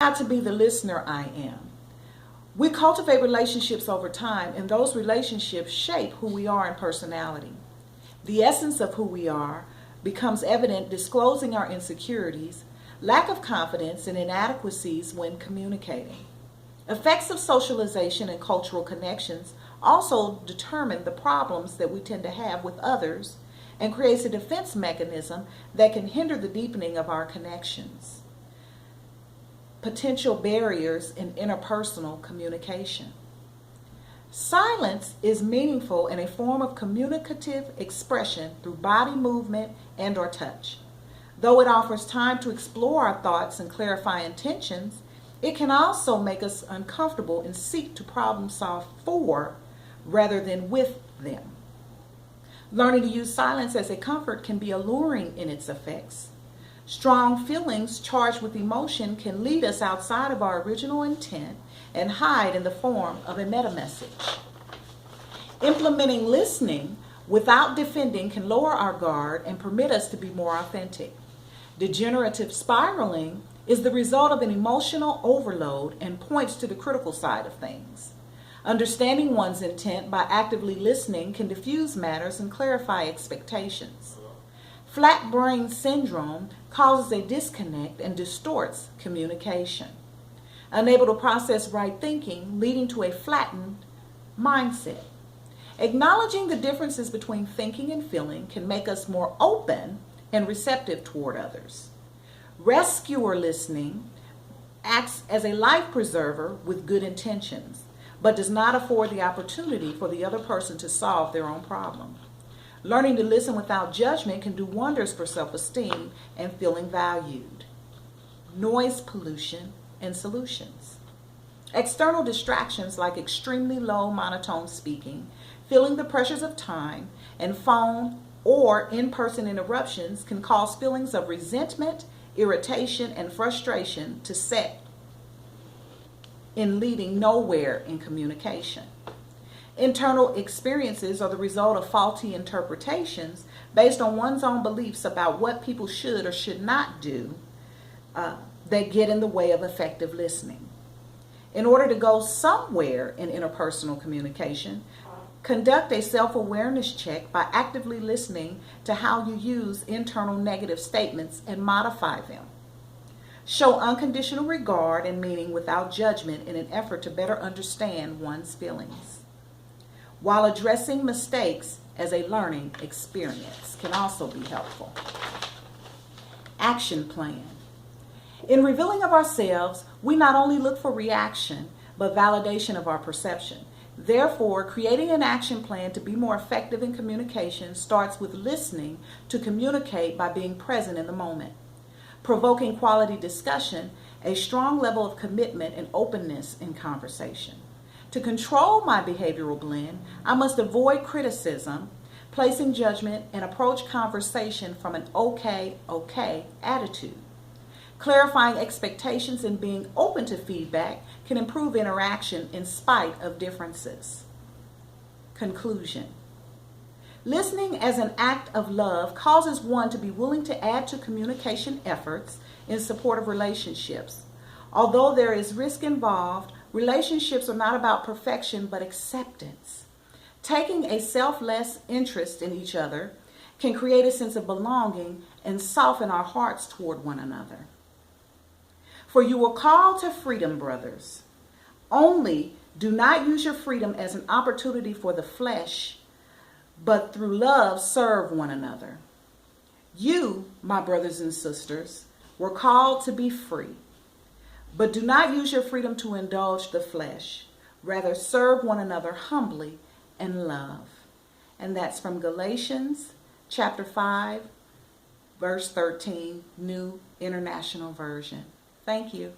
How to be the listener I am. We cultivate relationships over time, and those relationships shape who we are in personality. The essence of who we are becomes evident disclosing our insecurities, lack of confidence, and inadequacies when communicating. Effects of socialization and cultural connections also determine the problems that we tend to have with others and creates a defense mechanism that can hinder the deepening of our connections. Potential barriers in interpersonal communication. Silence is meaningful and a form of communicative expression through body movement and/or touch. Though it offers time to explore our thoughts and clarify intentions, it can also make us uncomfortable and seek to problem solve for rather than with them. Learning to use silence as a comfort can be alluring in its effects. Strong feelings charged with emotion can lead us outside of our original intent and hide in the form of a meta message. Implementing listening without defending can lower our guard and permit us to be more authentic. Degenerative spiraling is the result of an emotional overload and points to the critical side of things. Understanding one's intent by actively listening can diffuse matters and clarify expectations. Flat brain syndrome causes a disconnect and distorts communication. Unable to process right thinking, leading to a flattened mindset. Acknowledging the differences between thinking and feeling can make us more open and receptive toward others. Rescuer listening acts as a life preserver with good intentions, but does not afford the opportunity for the other person to solve their own problem. Learning to listen without judgment can do wonders for self-esteem and feeling valued. Noise pollution and solutions. External distractions like extremely low monotone speaking, feeling the pressures of time, and phone or in-person interruptions can cause feelings of resentment, irritation, and frustration to set in leading nowhere in communication. Internal experiences are the result of faulty interpretations based on one's own beliefs about what people should or should not do that get in the way of effective listening. In order to go somewhere in interpersonal communication, conduct a self-awareness check by actively listening to how you use internal negative statements and modify them. Show unconditional regard and meaning without judgment in an effort to better understand one's feelings. While addressing mistakes as a learning experience can also be helpful. Action plan. In revealing of ourselves, we not only look for reaction, but validation of our perception. Therefore, creating an action plan to be more effective in communication starts with listening to communicate by being present in the moment. Provoking quality discussion, a strong level of commitment and openness in conversation. To control my behavioral blend, I must avoid criticism, placing judgment, and approach conversation from an okay attitude. Clarifying expectations and being open to feedback can improve interaction in spite of differences. Conclusion. Listening as an act of love causes one to be willing to add to communication efforts in support of relationships. Although there is risk involved, relationships are not about perfection but acceptance. Taking a selfless interest in each other can create a sense of belonging and soften our hearts toward one another. For you were called to freedom, brothers. Only do not use your freedom as an opportunity for the flesh, but through love serve one another. You, my brothers and sisters, were called to be free. But do not use your freedom to indulge the flesh. Rather, serve one another humbly in love. And that's from Galatians chapter 5, verse 13, New International Version. Thank you.